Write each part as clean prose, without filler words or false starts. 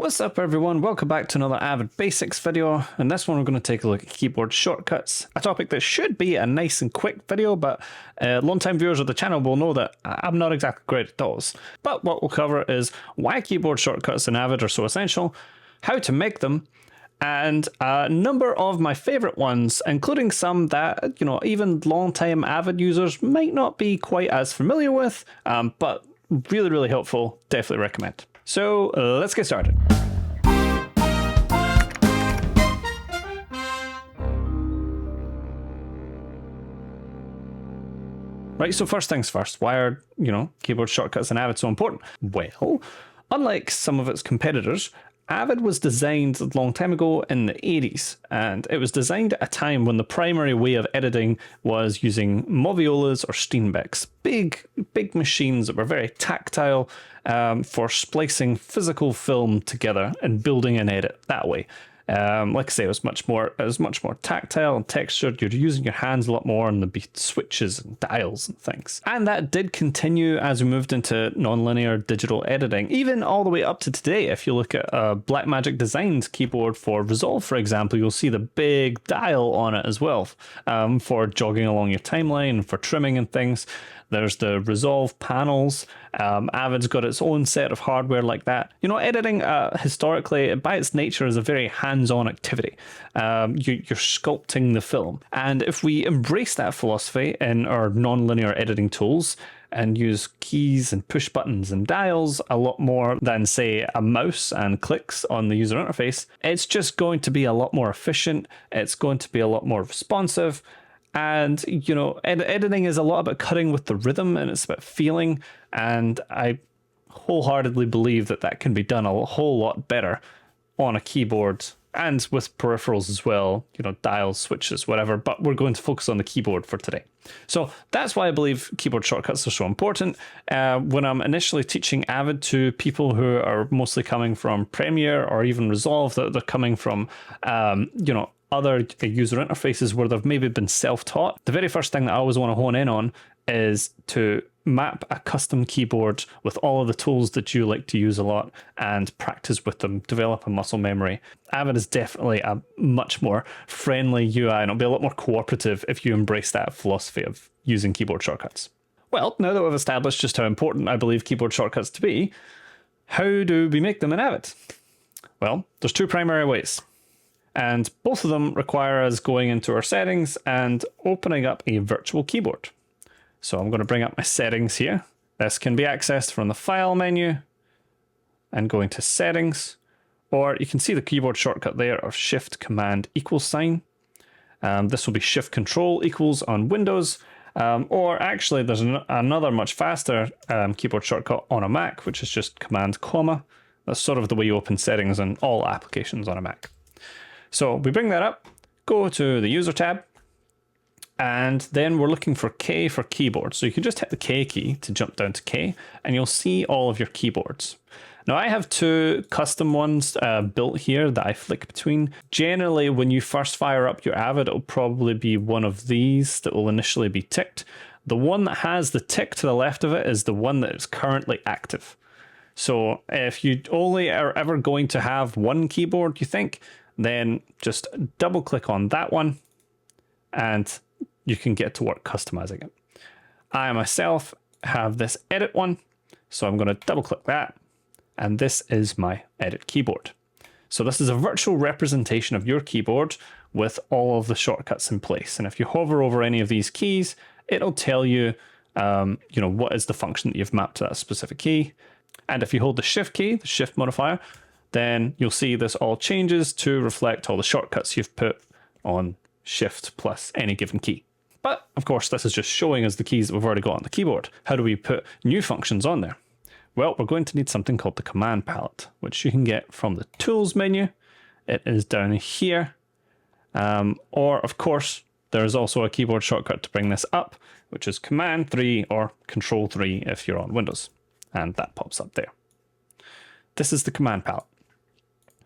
What's up everyone, welcome back to another Avid Basics video. In this one we're going to take a look at keyboard shortcuts, a topic that should be a nice and quick video, but long-time viewers of the channel will know that I'm not exactly great at those. But what we'll cover is why keyboard shortcuts in Avid are so essential, how to make them, and a number of my favourite ones, including some that, even long-time Avid users might not be quite as familiar with, but really helpful, definitely recommend. So let's get started. Right, so first things first, why are, keyboard shortcuts in Avid so important? Well, unlike some of its competitors, Avid was designed a long time ago in the 80s, and it was designed at a time when the primary way of editing was using Moviolas or Steenbecks, big machines that were very tactile for splicing physical film together and building an edit that way. Like I say, it was much more tactile and textured. You're using your hands a lot more, and there'd be switches and dials and things. And that did continue as we moved into nonlinear digital editing, even all the way up to today. If you look at a Blackmagic designed keyboard for Resolve, for example, you'll see the big dial on it as well, for jogging along your timeline, for trimming and things. There's the Resolve panels. Avid's got its own set of hardware like that. Editing historically, by its nature, is a very hands-on activity. You're sculpting the film. And if we embrace that philosophy in our non-linear editing tools and use keys and push buttons and dials a lot more than, say, a mouse and clicks on the user interface, it's just going to be a lot more efficient. It's going to be a lot more responsive. And, editing is a lot about cutting with the rhythm, and it's about feeling. And I wholeheartedly believe that can be done a whole lot better on a keyboard and with peripherals as well, dials, switches, whatever. But we're going to focus on the keyboard for today. So that's why I believe keyboard shortcuts are so important. When I'm initially teaching Avid to people who are mostly coming from Premiere or even Resolve, that they're coming from, other user interfaces where they've maybe been self-taught, the very first thing that I always want to hone in on is to map a custom keyboard with all of the tools that you like to use a lot and practice with them, develop a muscle memory. Avid is definitely a much more friendly UI, and it'll be a lot more cooperative if you embrace that philosophy of using keyboard shortcuts. Well, now that we've established just how important I believe keyboard shortcuts to be, how do we make them in Avid? Well, there's two primary ways. And both of them require us going into our settings and opening up a virtual keyboard. So I'm going to bring up my settings here. This can be accessed from the File menu and going to Settings, or you can see the keyboard shortcut there of Shift Command equals sign. This will be Shift Control equals on Windows, or actually there's another much faster keyboard shortcut on a Mac, which is just Command comma. That's sort of the way you open settings on all applications on a Mac. So we bring that up, go to the User tab, and then we're looking for K for keyboard. So you can just hit the K key to jump down to K, and you'll see all of your keyboards. Now I have two custom ones built here that I flick between. Generally, when you first fire up your Avid, it'll probably be one of these that will initially be ticked. The one that has the tick to the left of it is the one that is currently active. So if you only are ever going to have one keyboard, you think, then just double click on that one and you can get to work customizing it. I myself have this edit one, so I'm going to double click that, and this is my edit keyboard. So this is a virtual representation of your keyboard with all of the shortcuts in place. And if you hover over any of these keys, it'll tell you, what is the function that you've mapped to that specific key. And if you hold the Shift key, the Shift modifier, then you'll see this all changes to reflect all the shortcuts you've put on Shift plus any given key. But of course, this is just showing us the keys that we've already got on the keyboard. How do we put new functions on there? Well, we're going to need something called the command palette, which you can get from the Tools menu. It is down here. Or of course, there is also a keyboard shortcut to bring this up, which is Command 3 or Control 3 if you're on Windows. And that pops up there. This is the command palette.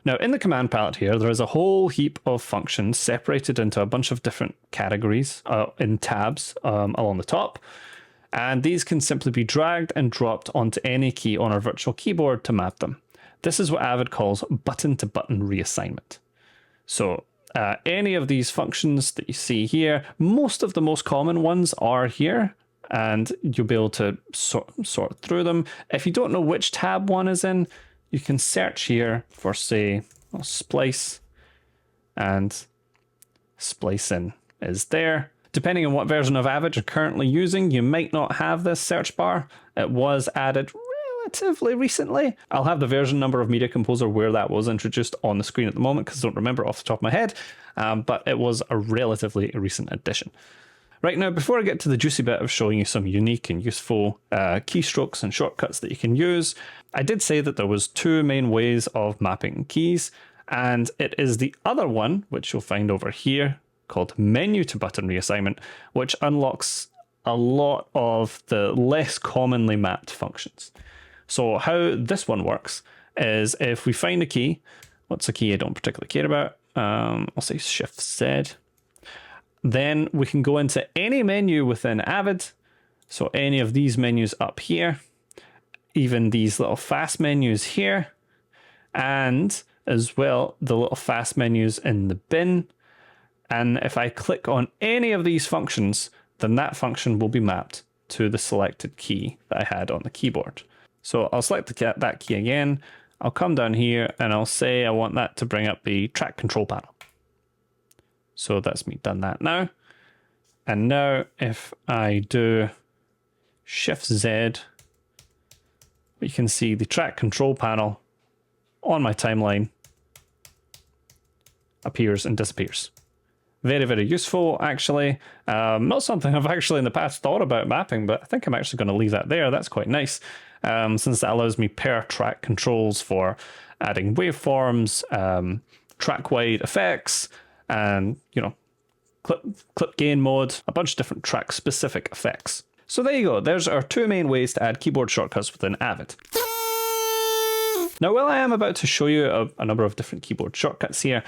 Now in the command palette here, there is a whole heap of functions separated into a bunch of different categories in tabs along the top. And these can simply be dragged and dropped onto any key on our virtual keyboard to map them. This is what Avid calls button-to-button reassignment. So any of these functions that you see here, most of the most common ones are here, and you'll be able to sort through them. If you don't know which tab one is in, you can search here for, say, splice, and splice in is there. Depending on what version of Avid you're currently using, you might not have this search bar. It was added relatively recently. I'll have the version number of Media Composer where that was introduced on the screen at the moment because I don't remember off the top of my head, but it was a relatively recent addition. Right, now, before I get to the juicy bit of showing you some unique and useful keystrokes and shortcuts that you can use, I did say that there was two main ways of mapping keys, and it is the other one, which you'll find over here, called menu to button reassignment, which unlocks a lot of the less commonly mapped functions. So how this one works is if we find a key, what's a key I don't particularly care about? I'll say Shift Z. Then we can go into any menu within Avid. So any of these menus up here, even these little fast menus here, and as well the little fast menus in the bin. And if I click on any of these functions, then that function will be mapped to the selected key that I had on the keyboard. So I'll select that key again. I'll come down here and I'll say I want that to bring up the track control panel. So that's me done that now. And now if I do Shift Z, you can see the track control panel on my timeline appears and disappears. Very, very useful, actually. Not something I've actually in the past thought about mapping, but I think I'm actually going to leave that there. That's quite nice, since that allows me per track controls for adding waveforms, track-wide effects, and, you know, clip gain mode, a bunch of different track-specific effects. So there you go. There's our two main ways to add keyboard shortcuts within Avid. Now, while I am about to show you a number of different keyboard shortcuts here,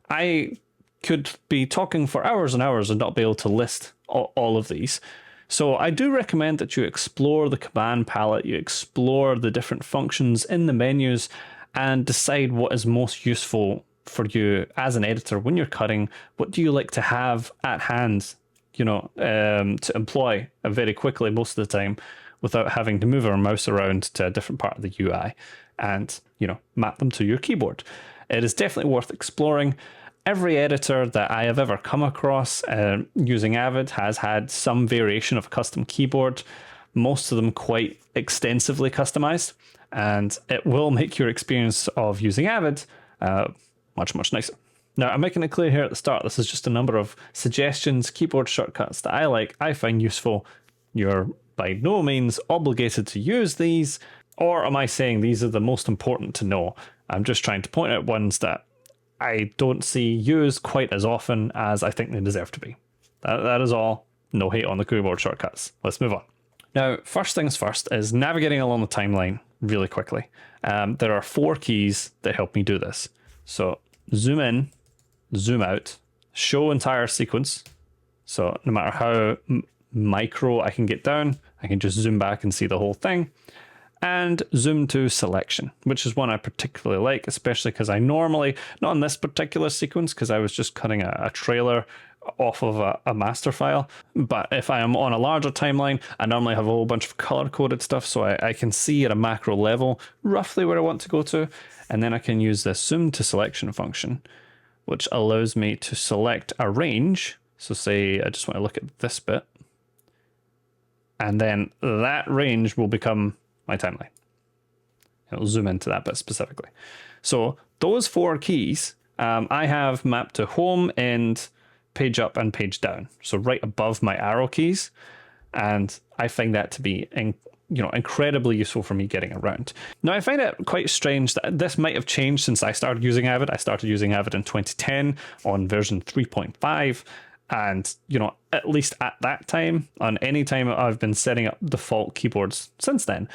I could be talking for hours and hours and not be able to list all of these. So I do recommend that you explore the command palette, you explore the different functions in the menus, and decide what is most useful for you as an editor when you're cutting. What do you like to have at hand, you know, to employ very quickly most of the time without having to move our mouse around to a different part of the UI and, you know, map them to your keyboard. It is definitely worth exploring. Every editor that I have ever come across using Avid has had some variation of a custom keyboard, most of them quite extensively customized, and it will make your experience of using Avid much, much nicer. Now, I'm making it clear here at the start, this is just a number of suggestions, keyboard shortcuts that I find useful. You're by no means obligated to use these, or am I saying these are the most important to know? I'm just trying to point out ones that I don't see used quite as often as I think they deserve to be. That is all. No hate on the keyboard shortcuts. Let's move on. Now, first things first is navigating along the timeline really quickly. There are 4 keys that help me do this. So zoom in, zoom out, show entire sequence. So no matter how micro I can get down, I can just zoom back and see the whole thing. And zoom to selection, which is one I particularly like, especially because I normally, not in this particular sequence, because I was just cutting a trailer off of a master file, but if I am on a larger timeline, I normally have a whole bunch of color-coded stuff, so I can see at a macro level roughly where I want to go to, and then I can use this zoom to selection function, which allows me to select a range. So say I just want to look at this bit, and then that range will become my timeline. It'll zoom into that bit specifically. So those 4 keys I have mapped to home, end, page up, and page down. So right above my arrow keys, and I find that to be incredibly useful for me getting around. Now, I find it quite strange that this might have changed since I started using Avid. I started using Avid in 2010 on version 3.5. And, at least at that time, on any time I've been setting up default keyboards since then,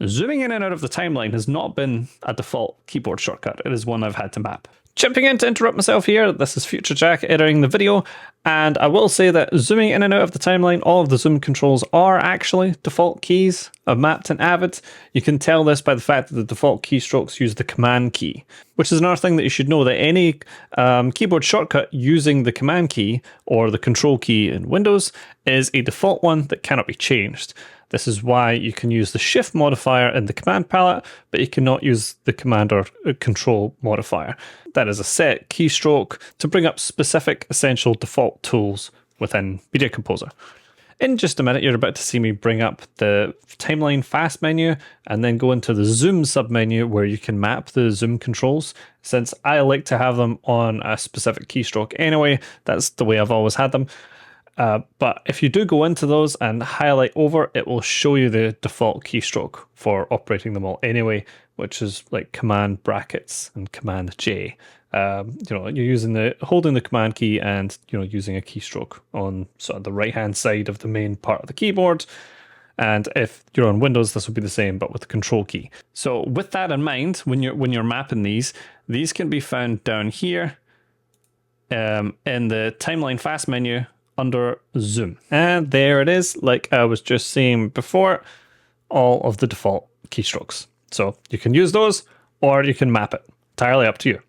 zooming in and out of the timeline has not been a default keyboard shortcut. It is one I've had to map. Jumping in to interrupt myself here, this is Future Jack editing the video, and I will say that zooming in and out of the timeline, all of the zoom controls are actually default keys mapped in Avid. You can tell this by the fact that the default keystrokes use the command key, which is another thing that you should know, that any keyboard shortcut using the command key or the control key in Windows is a default one that cannot be changed. This is why you can use the shift modifier in the command palette, but you cannot use the command or control modifier. That is a set keystroke to bring up specific essential default tools within Media Composer. In just a minute, you're about to see me bring up the timeline fast menu and then go into the zoom submenu where you can map the zoom controls. Since I like to have them on a specific keystroke anyway, that's the way I've always had them. But if you do go into those and highlight over, it will show you the default keystroke for operating them all anyway, which is like Command brackets and Command J. You're using holding the command key and using a keystroke on sort of the right hand side of the main part of the keyboard. And if you're on Windows, this will be the same, but with the control key. So with that in mind, when you're mapping these can be found down here in the timeline fast menu under zoom. And there it is, like I was just saying before, all of the default keystrokes. So you can use those or you can map it, entirely up to you.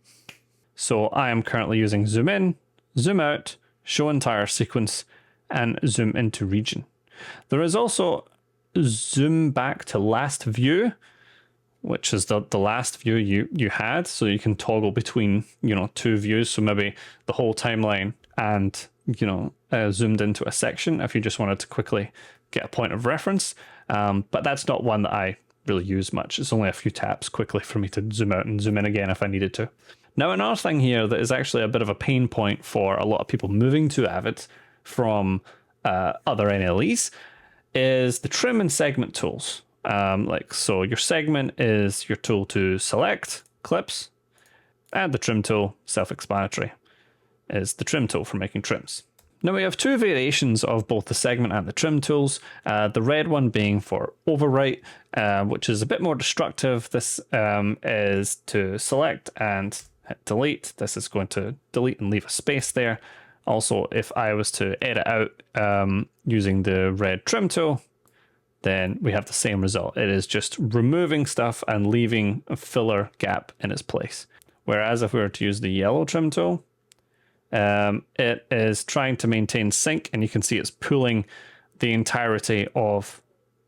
So I am currently using zoom in, zoom out, show entire sequence, and zoom into region. There is also zoom back to last view, which is the last view you had. So you can toggle between, two views. So maybe the whole timeline and, zoomed into a section if you just wanted to quickly get a point of reference. But that's not one that I really use much. It's only a few taps quickly for me to zoom out and zoom in again if I needed to. Now, another thing here that is actually a bit of a pain point for a lot of people moving to Avid from other NLEs is the trim and segment tools. So your segment is your tool to select clips, and the trim tool, self-explanatory, is the trim tool for making trims. Now we have two variations of both the segment and the trim tools. The red one being for overwrite, which is a bit more destructive. This is to select and hit delete. This is going to delete and leave a space there. Also, if I was to edit out using the red trim tool, then we have the same result. It is just removing stuff and leaving a filler gap in its place. Whereas if we were to use the yellow trim tool, it is trying to maintain sync, and you can see it's pulling the entirety of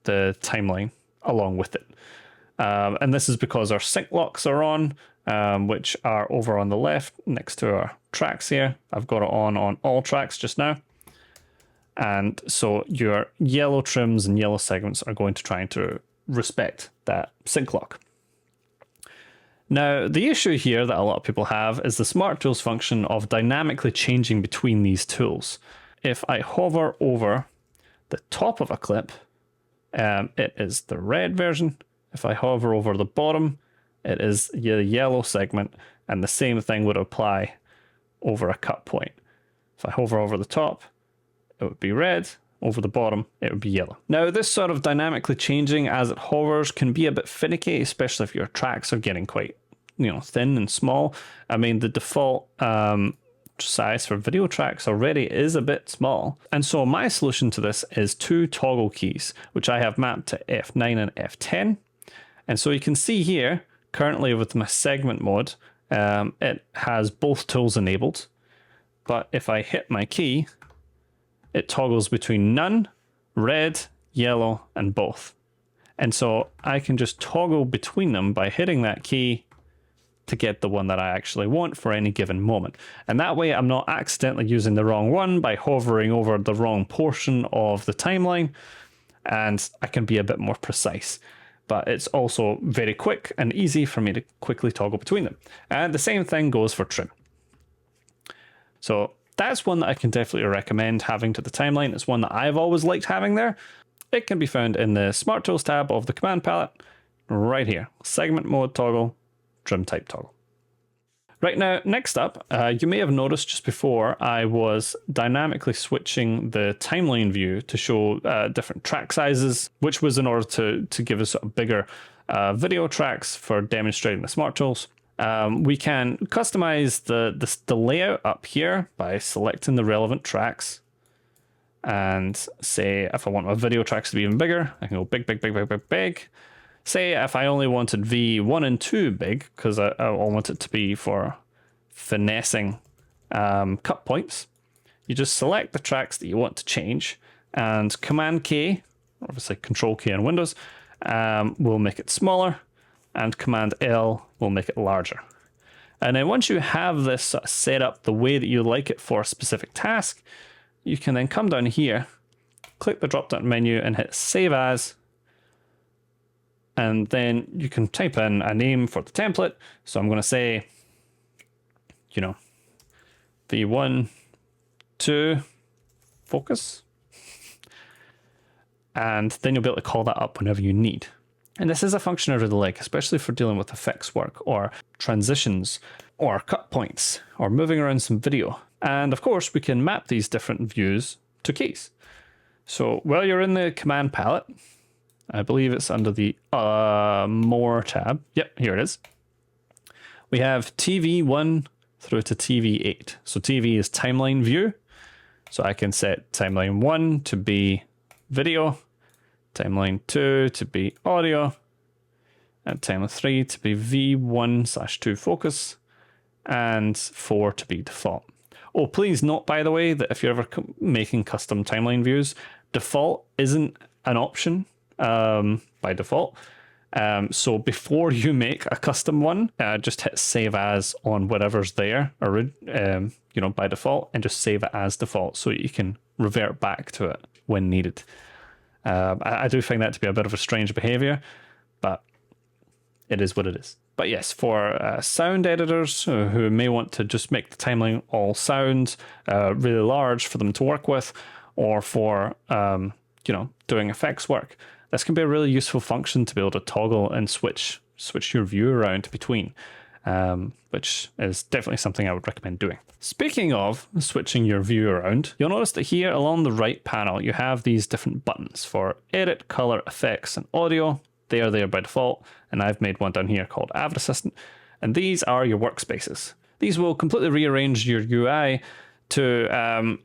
the timeline along with it. And this is because our sync locks are on, which are over on the left next to our tracks here. I've got it on all tracks just now. And so your yellow trims and yellow segments are going to try to respect that sync lock. Now, the issue here that a lot of people have is the Smart Tools function of dynamically changing between these tools. If I hover over the top of a clip, it is the red version. If I hover over the bottom, it is the yellow segment, and the same thing would apply over a cut point. If I hover over the top, it would be red. Over the bottom, it would be yellow. Now, this sort of dynamically changing as it hovers can be a bit finicky, especially if your tracks are getting quite, thin and small. I mean, the default size for video tracks already is a bit small. And so my solution to this is two toggle keys, which I have mapped to F9 and F10. And so you can see here, currently with my segment mode, it has both tools enabled. But if I hit my key, it toggles between none, red, yellow, and both. And so I can just toggle between them by hitting that key to get the one that I actually want for any given moment. And that way I'm not accidentally using the wrong one by hovering over the wrong portion of the timeline, and I can be a bit more precise. But it's also very quick and easy for me to quickly toggle between them. And the same thing goes for trim. So that's one that I can definitely recommend having to the timeline. It's one that I've always liked having there. It can be found in the Smart Tools tab of the command palette, right here. Segment mode toggle, trim type toggle. Right now, next up, you may have noticed just before I was dynamically switching the timeline view to show different track sizes, which was in order to give us bigger video tracks for demonstrating the Smart Tools. We can customize the layout up here by selecting the relevant tracks. And say if I want my video tracks to be even bigger, I can go big, big, big, big, big, big. Say if I only wanted V1 and 2 big, because I want it to be for finessing cut points, you just select the tracks that you want to change, and Command K, obviously Control K on Windows, will make it smaller, and Command L will make it larger. And then once you have this set up the way that you like it for a specific task, you can then come down here, click the drop-down menu and hit Save As, and then you can type in a name for the template. So I'm going to say, you know, V1, 2, focus. And then you'll be able to call that up whenever you need. And this is a function I really like, especially for dealing with effects work or transitions or cut points or moving around some video. And of course, we can map these different views to keys. So while you're in the command palette, I believe it's under the More tab. Yep, here it is. We have TV1 through to TV8. So TV is timeline view. So I can set timeline 1 to be video, timeline 2 to be audio, and timeline 3 to be V1/2 focus, and 4 to be default. Oh, please note, by the way, that if you're ever making custom timeline views, default isn't an option by default. So before you make a custom one, just hit Save As on whatever's there, or you know, by default, and just save it as default so you can revert back to it when needed. I do find that to be a bit of a strange behavior, but it is what it is. But yes, for sound editors who may want to just make the timeline all sound really large for them to work with, or for you know, doing effects work, this can be a really useful function to be able to toggle and switch your view around between, which is definitely something I would recommend doing. Speaking of switching your view around, you'll notice that here along the right panel you have these different buttons for edit, color, effects, and audio. They are there by default, and I've made one down here called Avid Assistant, and these are your workspaces. These will completely rearrange your UI to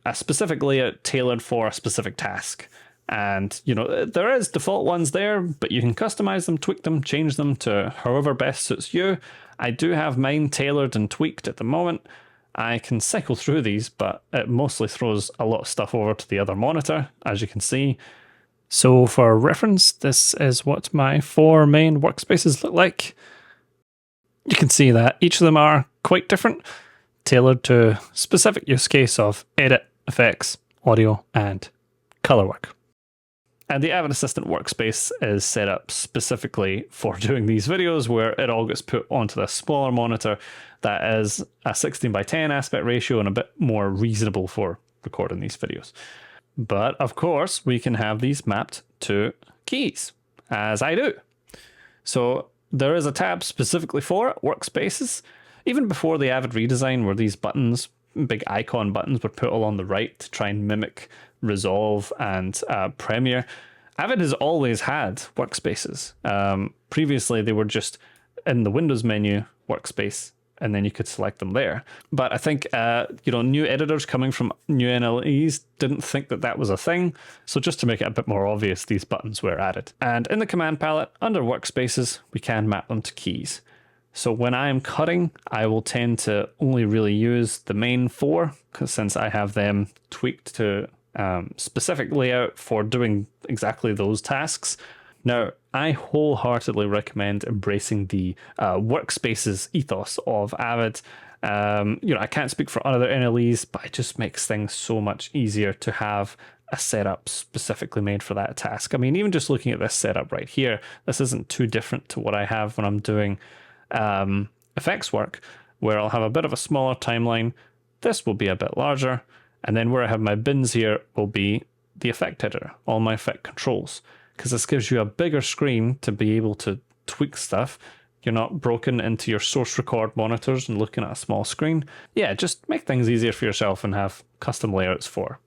a specific layout tailored for a specific task. And, you know, there is default ones there, but you can customize them, tweak them, change them to however best suits you. I do have mine tailored and tweaked at the moment. I can cycle through these, but it mostly throws a lot of stuff over to the other monitor, as you can see. So for reference, this is what my 4 main workspaces look like. You can see that each of them are quite different, tailored to specific use case of edit, effects, audio, and color work. And the Avid Assistant workspace is set up specifically for doing these videos, where it all gets put onto this smaller monitor that is a 16:10 aspect ratio and a bit more reasonable for recording these videos. But of course, we can have these mapped to keys, as I do. So there is a tab specifically for it, Workspaces. Even before the Avid redesign, where these buttons, big icon buttons, were put along the right to try and mimic Resolve and Premiere, Avid has always had Workspaces. Previously, they were just in the Windows menu, Workspace, and then you could select them there. But I think, you know, new editors coming from new NLEs didn't think that that was a thing. So just to make it a bit more obvious, these buttons were added. And in the command palette, under Workspaces, we can map them to keys. So when I am cutting, I will tend to only really use the main 4, because since I have them tweaked to specific layout for doing exactly those tasks. Now, I wholeheartedly recommend embracing the workspaces ethos of Avid. You know, I can't speak for other NLEs, but it just makes things so much easier to have a setup specifically made for that task. I mean, even just looking at this setup right here, this isn't too different to what I have when I'm doing effects work, where I'll have a bit of a smaller timeline. This will be a bit larger. And then where I have my bins here will be the effect editor, all my effect controls, because this gives you a bigger screen to be able to tweak stuff. You're not broken into your source record monitors and looking at a small screen. Yeah, just make things easier for yourself and have custom layouts for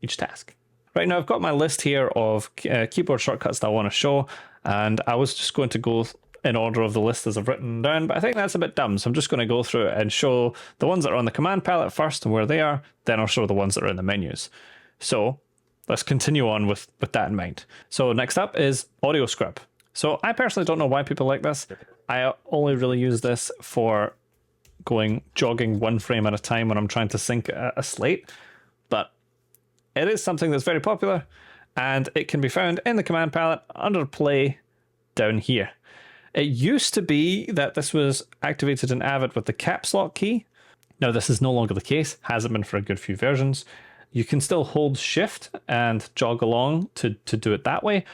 each task. Right, now I've got my list here of keyboard shortcuts that I want to show, and I was just going to go in order of the list as I've written down, but I think that's a bit dumb. So I'm just going to go through it and show the ones that are on the command palette first and where they are, then I'll show the ones that are in the menus. So let's continue on with that in mind. So next up is audio scrub. So I personally don't know why people like this. I only really use this for jogging one frame at a time when I'm trying to sync a slate, but it is something that's very popular, and it can be found in the command palette under play down here. It used to be that this was activated in Avid with the caps lock key. Now this is no longer the case, hasn't been for a good few versions. You can still hold shift and jog along to do it that way,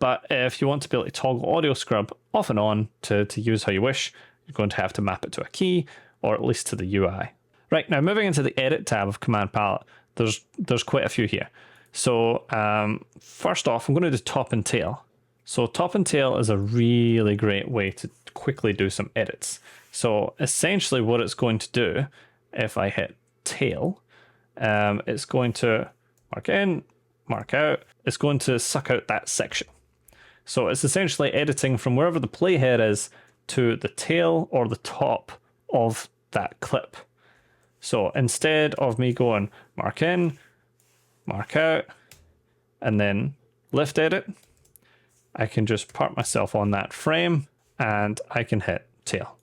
but if you want to be able to toggle audio scrub off and on to use how you wish, you're going to have to map it to a key, or at least to the UI. Right, now moving into the edit tab of command palette, there's quite a few here. So first off, I'm going to do top and tail. So top and tail is a really great way to quickly do some edits. So essentially what it's going to do, if I hit tail, it's going to mark in, mark out, it's going to suck out that section. So it's essentially editing from wherever the playhead is to the tail or the top of that clip. So instead of me going mark in, mark out, and then lift edit, I can just park myself on that frame and I can hit tail.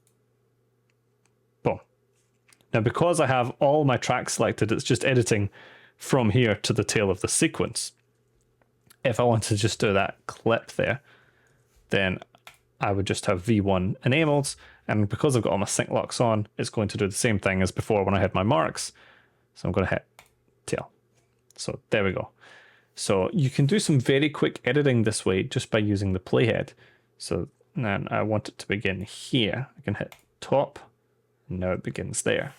Boom. Now because I have all my tracks selected, it's just editing from here to the tail of the sequence. If I want to just do that clip there, then I would just have V1 enabled, and because I've got all my sync locks on, it's going to do the same thing as before when I had my marks. So I'm going to hit tail. So there we go. So you can do some very quick editing this way just by using the playhead. So now I want it to begin here. I can hit top, and now it begins there.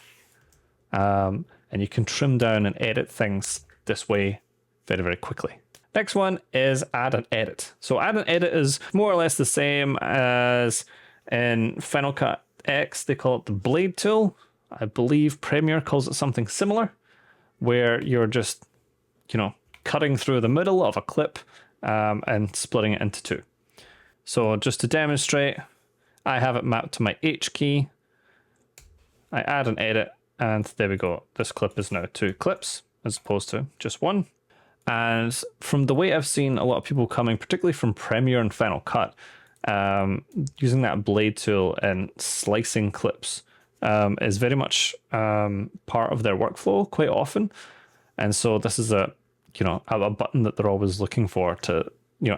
And you can trim down and edit things this way very, very quickly. Next one is add and edit. So add and edit is more or less the same as in Final Cut X. They call it the blade tool. I believe Premiere calls it something similar, where you're just, cutting through the middle of a clip and splitting it into two. So just to demonstrate, I have it mapped to my H key. I add and edit, and there we go. This clip is now 2 clips as opposed to just 1. And from the way I've seen a lot of people coming, particularly from Premiere and Final Cut, using that blade tool and slicing clips is very much part of their workflow quite often. And so this is a button that they're always looking for to,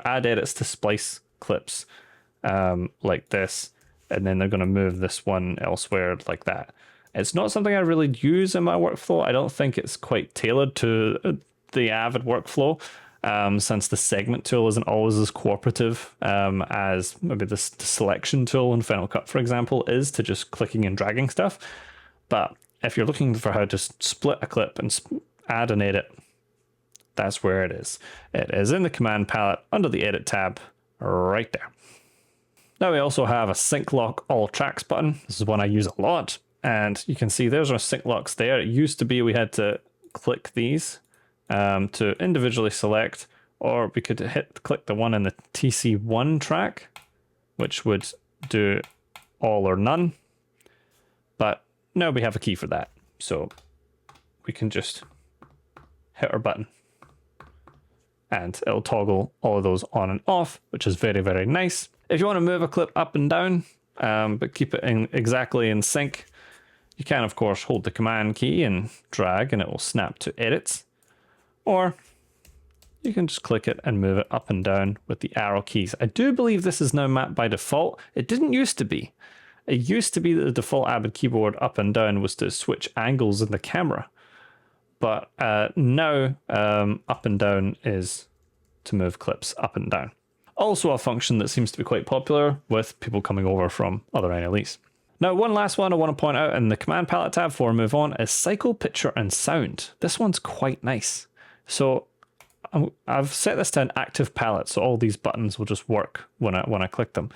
add edits to splice clips like this. And then they're going to move this one elsewhere like that. It's not something I really use in my workflow. I don't think it's quite tailored to the Avid workflow, since the segment tool isn't always as cooperative as maybe the selection tool in Final Cut, for example, is to just clicking and dragging stuff. But if you're looking for how to split a clip and add and edit, that's where it is. It is in the command palette under the edit tab right there. Now we also have a sync lock all tracks button. This is one I use a lot. And you can see there's our sync locks there. It used to be we had to click these to individually select, or we could click the one in the TC1 track, which would do all or none. But now we have a key for that. So we can just hit our button and it'll toggle all of those on and off, which is very, very nice. If you want to move a clip up and down, but keep it exactly in sync, you can, of course, hold the command key and drag and it will snap to edits. Or you can just click it and move it up and down with the arrow keys. I do believe this is now mapped by default. It didn't used to be. It used to be that the default Avid keyboard up and down was to switch angles in the camera. But now up and down is to move clips up and down. Also a function that seems to be quite popular with people coming over from other NLEs. Now, one last one I want to point out in the command palette tab before we move on is cycle, picture, and sound. This one's quite nice. So I've set this to an active palette, so all these buttons will just work when I click them.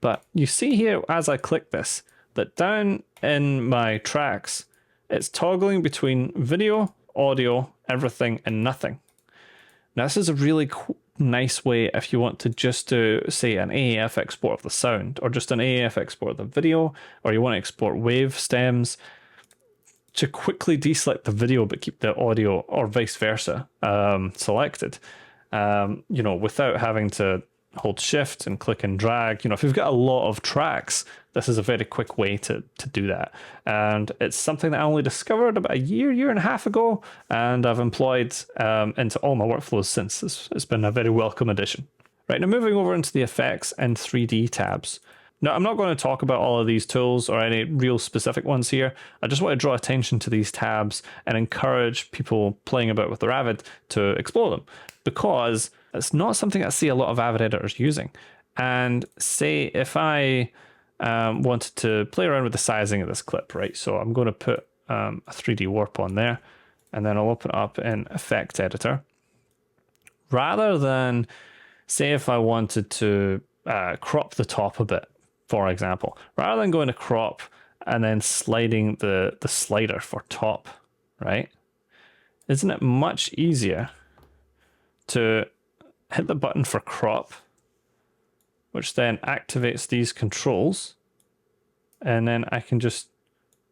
But you see here, as I click this, that down in my tracks, it's toggling between video, audio, everything, and nothing. Now, this is a really nice way if you want to just do, say, an AAF export of the sound, or just an AAF export of the video, or you want to export wave stems, to quickly deselect the video but keep the audio, or vice versa, selected, without having to hold shift and click and drag. If you've got a lot of tracks, this is a very quick way to do that. And it's something that I only discovered about a year and a half ago, and I've employed into all my workflows since. It's been a very welcome addition. Right, now moving over into the effects and 3D tabs. Now, I'm not going to talk about all of these tools or any real specific ones here. I just want to draw attention to these tabs and encourage people playing about with their Avid to explore them, because it's not something I see a lot of Avid editors using. And say if I wanted to play around with the sizing of this clip, right? So I'm going to put a 3D warp on there, and then I'll open it up in Effect Editor. Rather than, say if I wanted to crop the top a bit, for example, rather than going to crop and then sliding the slider for top, right? Isn't it much easier to hit the button for crop, which then activates these controls, and then I can just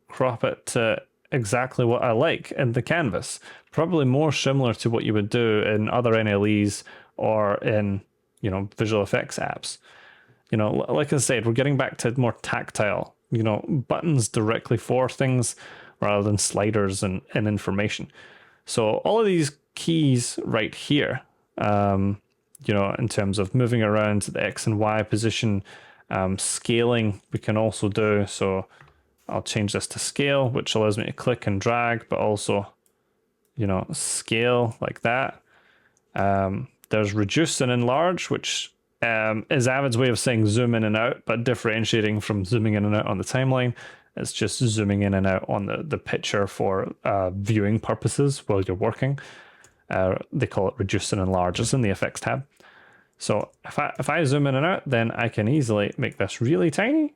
crop it to exactly what I like in the canvas. Probably more similar to what you would do in other NLEs or in, visual effects apps. Like I said, we're getting back to more tactile, buttons directly for things rather than sliders and information. So all of these keys right here, in terms of moving around the X and Y position, scaling we can also do. So I'll change this to scale, which allows me to click and drag, but also, scale like that. There's reduce and enlarge, which is Avid's way of saying zoom in and out, but differentiating from zooming in and out on the timeline. It's just zooming in and out on the picture for viewing purposes while you're working. They call it reduce and enlarge. It's in the effects tab. So if I zoom in and out, then I can easily make this really tiny,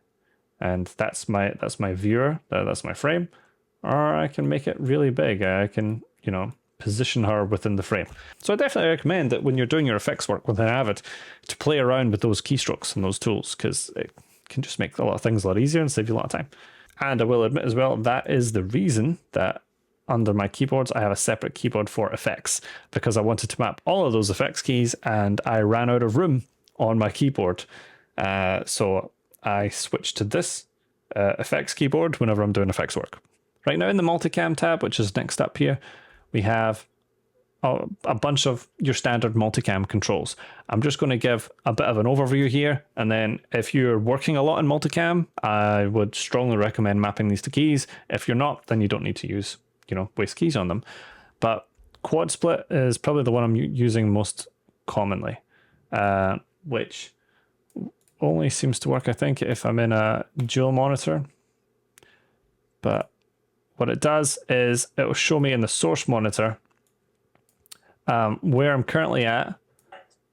and that's my viewer, that's my frame. Or I can make it really big. I can position her within the frame. So I definitely recommend that when you're doing your effects work with an Avid, to play around with those keystrokes and those tools, because it can just make a lot of things a lot easier and save you a lot of time. And I will admit as well, that is the reason that under my keyboards I have a separate keyboard for effects, because I wanted to map all of those effects keys and I ran out of room on my keyboard. So I switched to this effects keyboard whenever I'm doing effects work. Right now in the multicam tab, which is next up here, we have a bunch of your standard multicam controls. I'm just going to give a bit of an overview here, and then if you're working a lot in multicam, I would strongly recommend mapping these to keys. If you're not, then you don't need to use, waste keys on them. But quad split is probably the one I'm using most commonly, which only seems to work, I think, if I'm in a dual monitor. But what it does is it will show me in the source monitor where I'm currently at,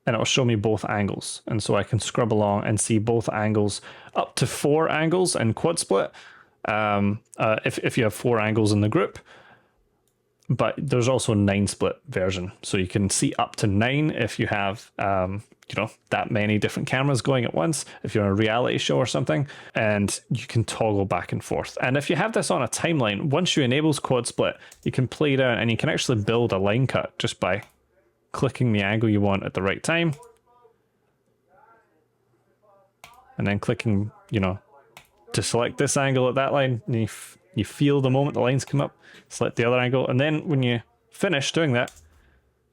and it will show me both angles. And so I can scrub along and see both angles, up to 4 angles in quad split, if you have 4 angles in the group. But there's also a 9 split version. So you can see up to 9 if you have that many different cameras going at once, if you're on a reality show or something, and you can toggle back and forth. And if you have this on a timeline, once you enable quad split, you can play down and you can actually build a line cut just by clicking the angle you want at the right time. And then clicking, to select this angle at that line, and you feel the moment the lines come up, select the other angle, and then when you finish doing that,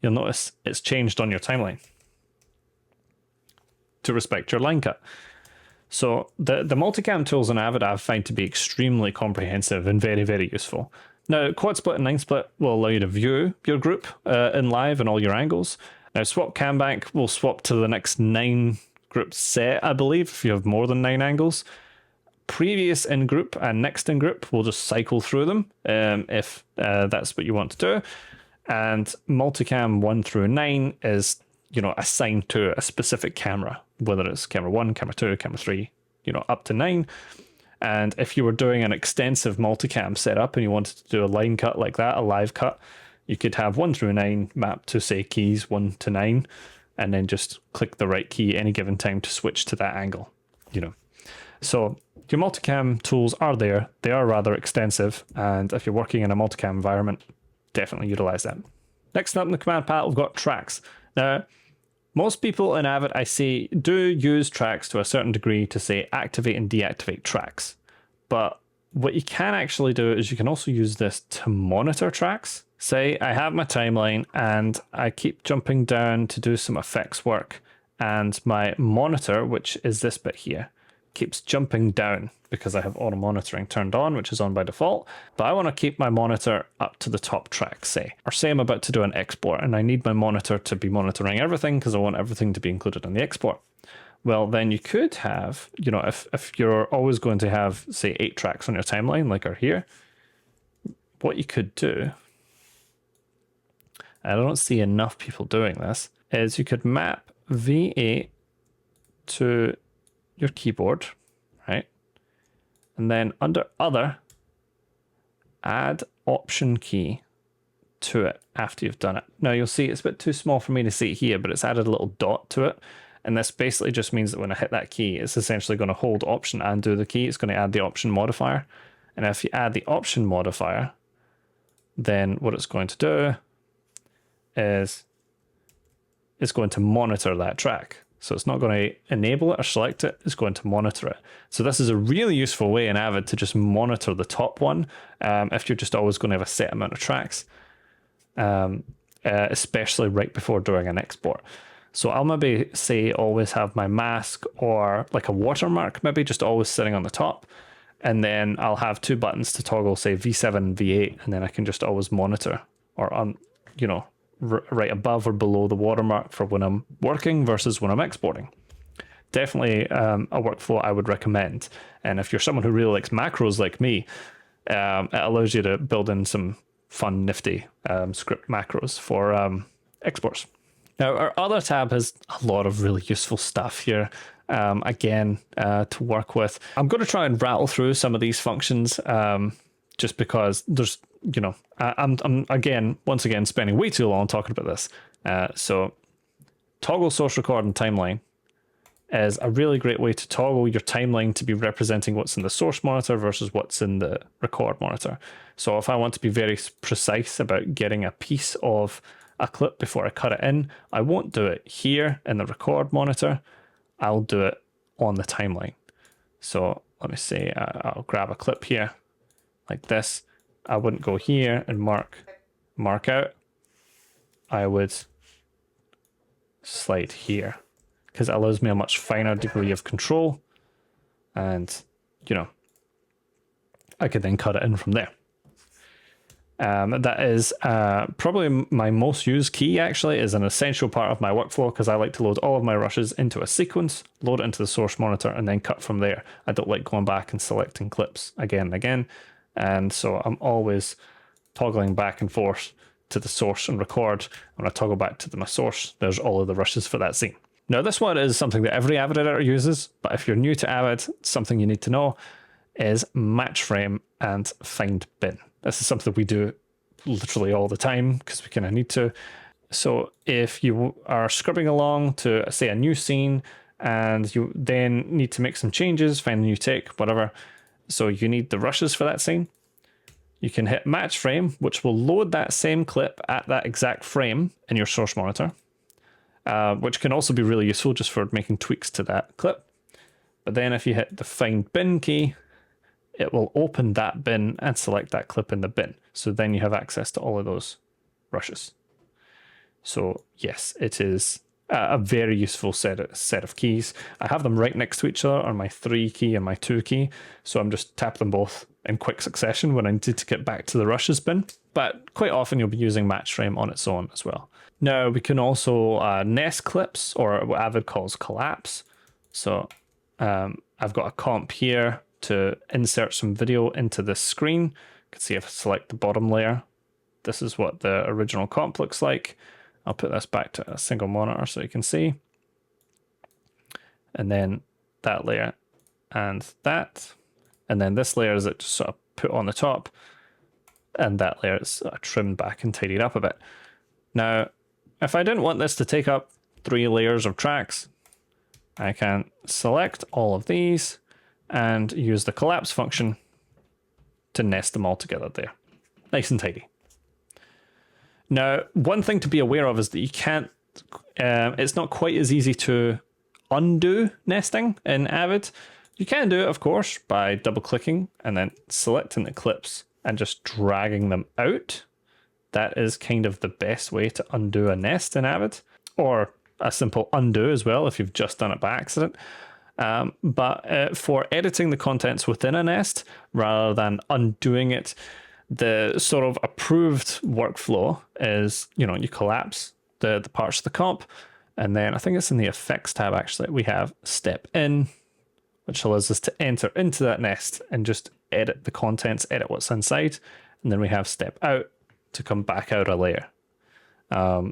you'll notice it's changed on your timeline to respect your line cut. So the multicam tools in Avid I find to be extremely comprehensive and very, very useful. Now, quad split and 9 split will allow you to view your group in live and all your angles. Now, swap cam bank will swap to the next 9 group set, I believe, if you have more than 9 angles. Previous in group and next in group will just cycle through them if that's what you want to do. And multicam 1 through 9 is assigned to a specific camera, whether it's camera 1, camera 2, camera 3, up to 9. And if you were doing an extensive multicam setup and you wanted to do a line cut like that, a live cut, you could have 1 through 9 mapped to, say, keys 1 to 9. and then just click the right key any given time to switch to that angle, you know. So your multicam tools are there. They are rather extensive, and if you're working in a multicam environment, definitely utilize them. Next up in the command palette, we've got tracks. Now, most people in Avid, I see, do use tracks to a certain degree to say activate and deactivate tracks. But what you can actually do is you can also use this to monitor tracks. Say I have my timeline and I keep jumping down to do some effects work, and my monitor, which is this bit here, keeps jumping down because I have auto monitoring turned on, which is on by default. But I want to keep my monitor up to the top track, say. Or say I'm about to do an export and I need my monitor to be monitoring everything because I want everything to be included in the export. Well, then you could have, you know, if you're always going to have, say, 8 tracks on your timeline, like are here, what you could do, I don't see enough people doing this, is you could map V8 to your keyboard, right? And then under other, add option key to it after you've done it. Now you'll see it's a bit too small for me to see it here, but it's added a little dot to it. And this basically just means that when I hit that key, it's essentially going to hold option and do the key. It's going to add the option modifier. And if you add the option modifier, then what it's going to do is it's going to monitor that track. So it's not going to enable it or select it, it's going to monitor it. So this is a really useful way in Avid to just monitor the top one if you're just always going to have a set amount of tracks, especially right before doing an export. So I'll maybe say always have my mask or like a watermark, maybe just always sitting on the top. And then I'll have 2 buttons to toggle, say V7 and V8, and then I can just always monitor or, you know, right above or below the watermark for when I'm working versus when I'm exporting. Definitely a workflow I would recommend. And if you're someone who really likes macros like me, it allows you to build in some fun, nifty script macros for exports. Now, our other tab has a lot of really useful stuff here, again, to work with. I'm going to try and rattle through some of these functions just because there's, you know, I'm once again, spending way too long talking about this. So toggle source record and timeline is a really great way to toggle your timeline to be representing what's in the source monitor versus what's in the record monitor. So if I want to be very precise about getting a piece of a clip before I cut it in, I won't do it here in the record monitor. I'll do it on the timeline. So let me say I'll grab a clip here like this. I wouldn't go here and mark out. I would slide here because it allows me a much finer degree of control, and you know, I could then cut it in from there. That is probably my most used key, actually, is an essential part of my workflow because I like to load all of my rushes into a sequence, load it into the source monitor, and then cut from there. I don't like going back and selecting clips again and again. And so I'm always toggling back and forth to the source and record. When I toggle back to my source, there's all of the rushes for that scene. Now, this one is something that every Avid editor uses, but if you're new to Avid, something you need to know is match frame and find bin. This is something we do literally all the time because we kind of need to. So if you are scrubbing along to, say, a new scene and you then need to make some changes, find a new take, whatever, so you need the rushes for that scene, you can hit match frame, which will load that same clip at that exact frame in your source monitor, which can also be really useful just for making tweaks to that clip. But then if you hit the find bin key, it will open that bin and select that clip in the bin. So then you have access to all of those rushes. So yes, it is a very useful set of keys. I have them right next to each other on my 3 key and my 2 key. So I'm just tap them both in quick succession when I need to get back to the rushes bin. But quite often you'll be using match frame on its own as well. Now we can also nest clips, or what Avid calls collapse. So I've got a comp here to insert some video into this screen. You can see if I select the bottom layer, this is what the original comp looks like. I'll put this back to a single monitor so you can see. And then that layer and that. And then this layer is just sort of put on the top. And that layer is trimmed back and tidied up a bit. Now, if I didn't want this to take up 3 layers of tracks, I can select all of these and use the collapse function to nest them all together there. Nice and tidy. Now, one thing to be aware of is that you can't, it's not quite as easy to undo nesting in Avid. You can do it, of course, by double clicking and then selecting the clips and just dragging them out. That is kind of the best way to undo a nest in Avid, or a simple undo as well if you've just done it by accident. But for editing the contents within a nest rather than undoing it, the sort of approved workflow is, you know, you collapse the parts of the comp, and then I think it's in the effects tab actually, we have step in, which allows us to enter into that nest and just edit the contents, edit what's inside, and then we have step out to come back out a layer.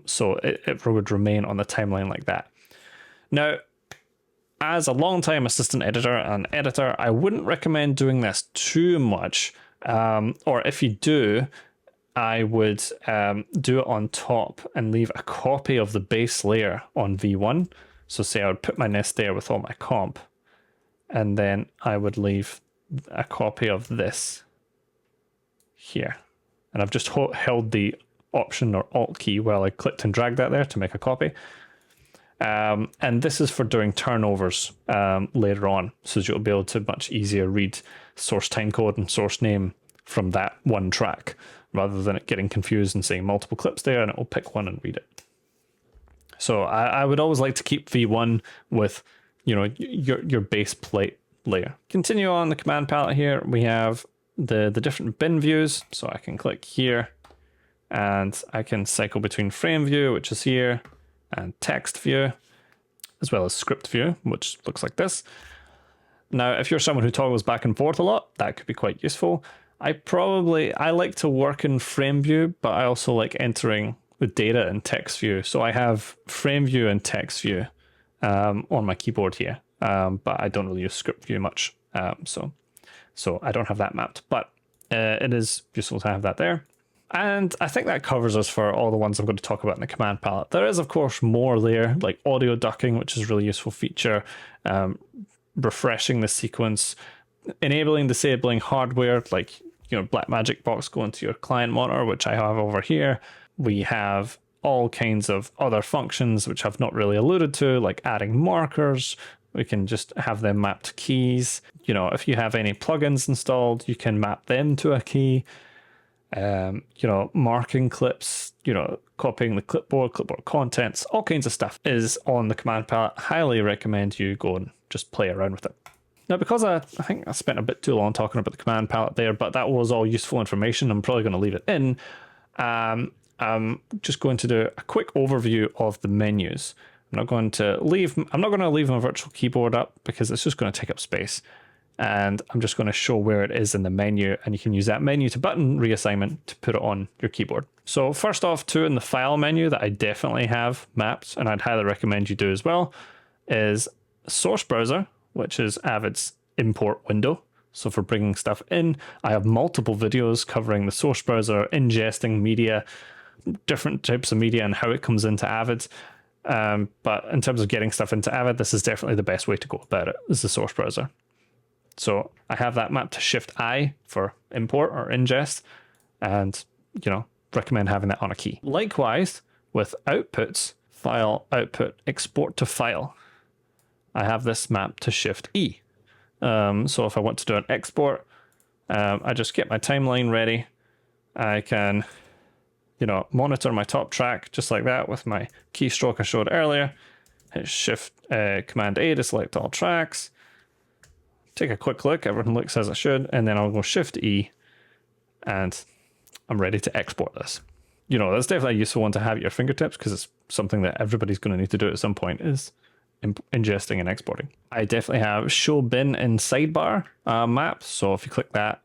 So it would remain on the timeline like that. Now, as a long-time assistant editor and editor, I wouldn't recommend doing this too much. Or if you do, I would do it on top and leave a copy of the base layer on V1. So say I would put my nest there with all my comp, and then I would leave a copy of this here. And I've just held the Option or Alt key while I clicked and dragged that there to make a copy. And this is for doing turnovers later on, so you'll be able to much easier read source timecode and source name from that one track, rather than it getting confused and seeing multiple clips there, and it will pick one and read it. So I would always like to keep V1 with, you know, your base plate layer. Continue on the command palette here. We have the different bin views, so I can click here, and I can cycle between frame view, which is here, and text view, as well as script view, which looks like this. Now, if you're someone who toggles back and forth a lot, that could be quite useful. I like to work in frame view, but I also like entering the data in text view. So I have frame view and text view on my keyboard here, but I don't really use script view much. So I don't have that mapped, but it is useful to have that there. And I think that covers us for all the ones I'm going to talk about in the command palette. There is, of course, more there, like audio ducking, which is a really useful feature, refreshing the sequence, enabling, disabling hardware, like, you know, Blackmagic box going to your client monitor, which I have over here. We have all kinds of other functions, which I've not really alluded to, like adding markers. We can just have them mapped to keys. You know, if you have any plugins installed, you can map them to a key. You know, marking clips, you know, copying the clipboard contents, all kinds of stuff is on the command palette. Highly recommend you go and just play around with it. Now, because I think I spent a bit too long talking about the command palette there, but that was all useful information, I'm probably going to leave it in. I'm just going to do a quick overview of the menus. I'm not going to leave my virtual keyboard up because it's just going to take up space. And I'm just going to show where it is in the menu, and you can use that menu to button reassignment to put it on your keyboard. So first off, two in the file menu that I definitely have mapped, and I'd highly recommend you do as well, is source browser, which is Avid's import window. So for bringing stuff in, I have multiple videos covering the source browser, ingesting media, different types of media and how it comes into Avid. But in terms of getting stuff into Avid, this is definitely the best way to go about it, is the source browser. So I have that mapped to Shift-I for import or ingest, and, you know, recommend having that on a key. Likewise, with outputs, file, output, export to file, I have this mapped to Shift-E. So if I want to do an export, I just get my timeline ready. I can, you know, monitor my top track just like that with my keystroke I showed earlier. Hit Command A to select all tracks. Take a quick look, everything looks as it should, and then I'll go Shift-E, and I'm ready to export this. You know, that's definitely a useful one to have at your fingertips, because it's something that everybody's going to need to do at some point, is ingesting and exporting. I definitely have Show Bin in Sidebar map, so if you click that,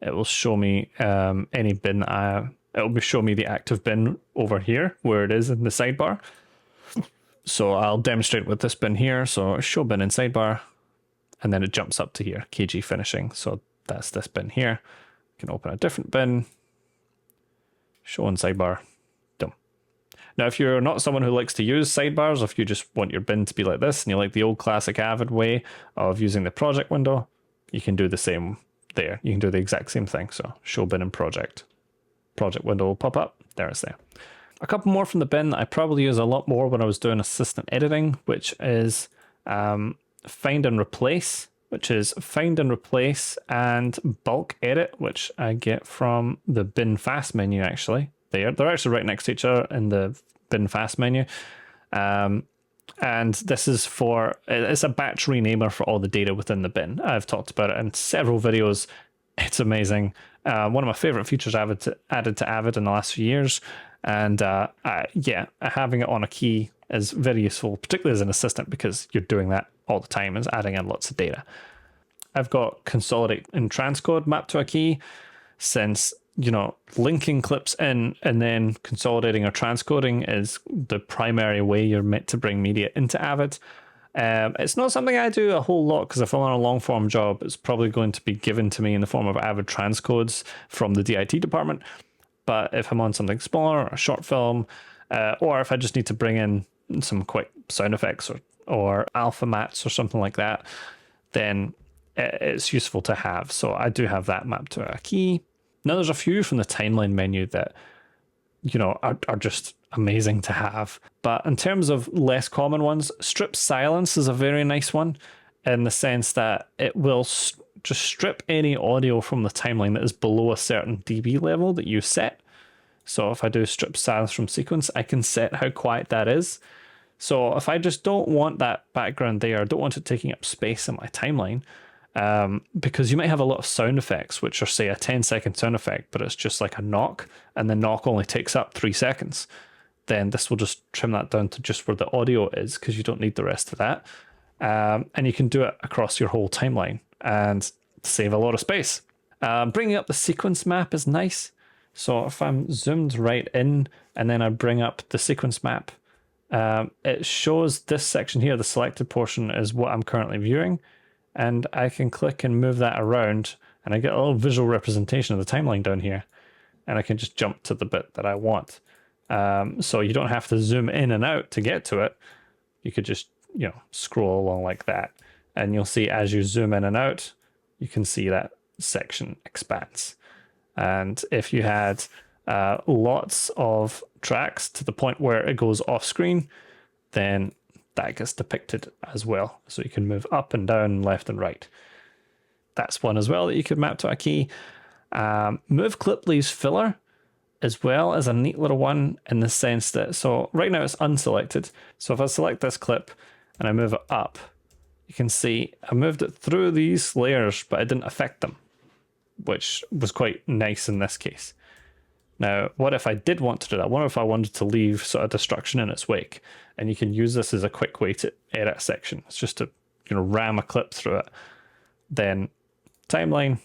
it will show me any bin it will show me the active bin over here, where it is in the sidebar. So I'll demonstrate with this bin here, so Show Bin in Sidebar, and then it jumps up to here, KG finishing. So that's this bin here. You can open a different bin, show in sidebar, done. Now, if you're not someone who likes to use sidebars, or if you just want your bin to be like this and you like the old classic Avid way of using the project window, you can do the same there. You can do the exact same thing. So show bin and project window will pop up. There it's there. A couple more from the bin that I probably use a lot more when I was doing assistant editing, which is find and replace, and bulk edit, which I get from the bin fast menu actually. They're actually right next to each other in the bin fast menu. And this is it's a batch renamer for all the data within the bin. I've talked about it in several videos. It's amazing. One of my favorite features added to Avid in the last few years. And yeah, having it on a key is very useful, particularly as an assistant, because you're doing that all the time, is adding in lots of data. I've got consolidate and transcode mapped to a key, since, you know, linking clips in and then consolidating or transcoding is the primary way you're meant to bring media into Avid. It's not something I do a whole lot, because if I'm on a long form job, it's probably going to be given to me in the form of Avid transcodes from the DIT department. But if I'm on something smaller, a short film, or if I just need to bring in some quick sound effects or alpha mats or something like that, then it's useful to have. So I do have that mapped to a key. Now there's a few from the timeline menu that, you know, are just amazing to have. But in terms of less common ones, strip silence is a very nice one, in the sense that it will just strip any audio from the timeline that is below a certain dB level that you set. So if I do strip silence from sequence, I can set how quiet that is. So if I just don't want that background there, I don't want it taking up space in my timeline, because you might have a lot of sound effects, which are, say, a 10-second sound effect, but it's just like a knock, and the knock only takes up 3 seconds. Then this will just trim that down to just where the audio is, because you don't need the rest of that. And you can do it across your whole timeline and save a lot of space. Bringing up the sequence map is nice. So if I'm zoomed right in and then I bring up the sequence map, it shows this section here, the selected portion, is what I'm currently viewing. And I can click and move that around, and I get a little visual representation of the timeline down here. And I can just jump to the bit that I want. So you don't have to zoom in and out to get to it. You could just, you know, scroll along like that. And you'll see as you zoom in and out, you can see that section expands. And if you had lots of tracks to the point where it goes off screen, then that gets depicted as well. So you can move up and down, left and right. That's one as well that you could map to a key. Move clip leaves filler as well as a neat little one, in the sense that, so right now it's unselected. So if I select this clip and I move it up, you can see I moved it through these layers, but I didn't affect them, which was quite nice in this case. Now, what if I did want to do that? What if I wanted to leave sort of destruction in its wake? And you can use this as a quick way to edit a section. It's just to, you know, ram a clip through it. Then timeline,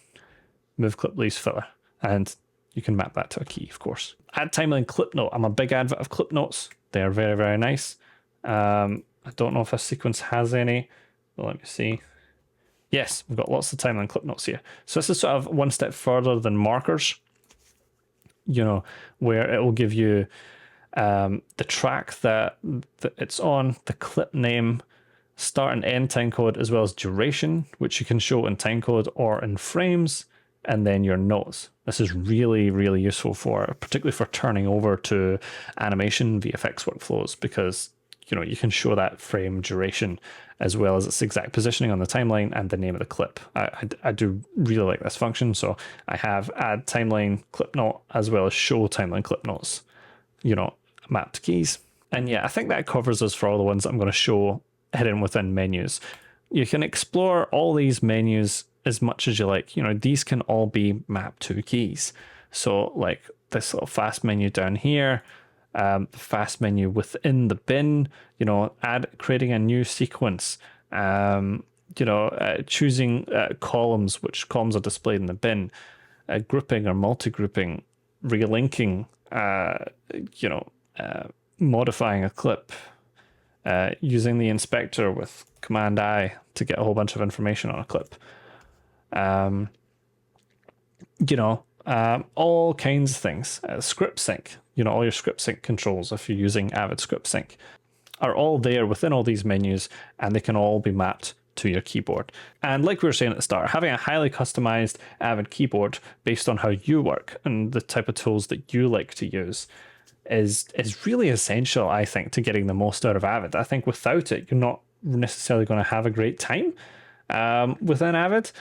move clip leaves filler, and you can map that to a key, of course. Add timeline clip note. I'm a big advocate of clip notes. They're very, very nice. I don't know if a sequence has any. Well, let me see. Yes, we've got lots of timeline clip notes here. So this is sort of one step further than markers, you know, where it will give you the track that it's on, the clip name, start and end timecode, as well as duration, which you can show in timecode or in frames, and then your notes. This is really, really useful particularly for turning over to animation VFX workflows, because, you know, you can show that frame duration as well as its exact positioning on the timeline and the name of the clip. I do really like this function, so I have add timeline clip note as well as show timeline clip notes, you know, mapped to keys. And yeah, I think that covers us for all the ones that I'm going to show hidden within menus. You can explore all these menus as much as you like. You know, these can all be mapped to keys. So like this little fast menu down here, the fast menu within the bin, you know, creating a new sequence, you know, choosing columns, which columns are displayed in the bin, grouping or multi-grouping, relinking, you know, modifying a clip, using the inspector with Command I to get a whole bunch of information on a clip. You know, all kinds of things. Script sync, all your script sync controls, if you're using Avid Script Sync, are all there within all these menus, and they can all be mapped to your keyboard. And like we were saying at the start, having a highly customized Avid keyboard based on how you work and the type of tools that you like to use is really essential, I think, to getting the most out of Avid. I think without it, you're not necessarily going to have a great time within Avid.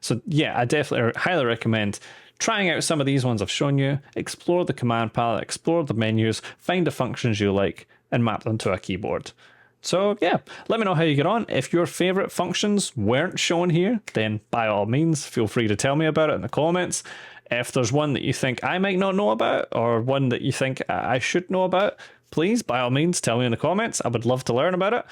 So yeah, I definitely highly recommend trying out some of these ones I've shown you. Explore the command palette, explore the menus, find the functions you like, and map them to a keyboard. So yeah, let me know how you get on. If your favorite functions weren't shown here, then by all means, feel free to tell me about it in the comments. If there's one that you think I might not know about, or one that you think I should know about, please, by all means, tell me in the comments. I would love to learn about it.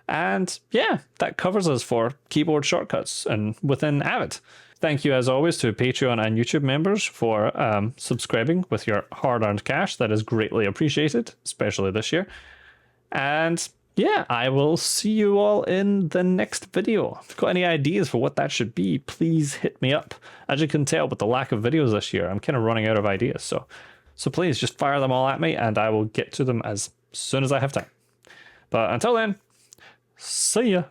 And yeah, that covers us for keyboard shortcuts and within Avid. Thank you, as always, to Patreon and YouTube members for subscribing with your hard-earned cash. That is greatly appreciated, especially this year. And yeah, I will see you all in the next video. If you've got any ideas for what that should be, please hit me up. As you can tell, with the lack of videos this year, I'm kind of running out of ideas. So please just fire them all at me, and I will get to them as soon as I have time. But until then, see ya.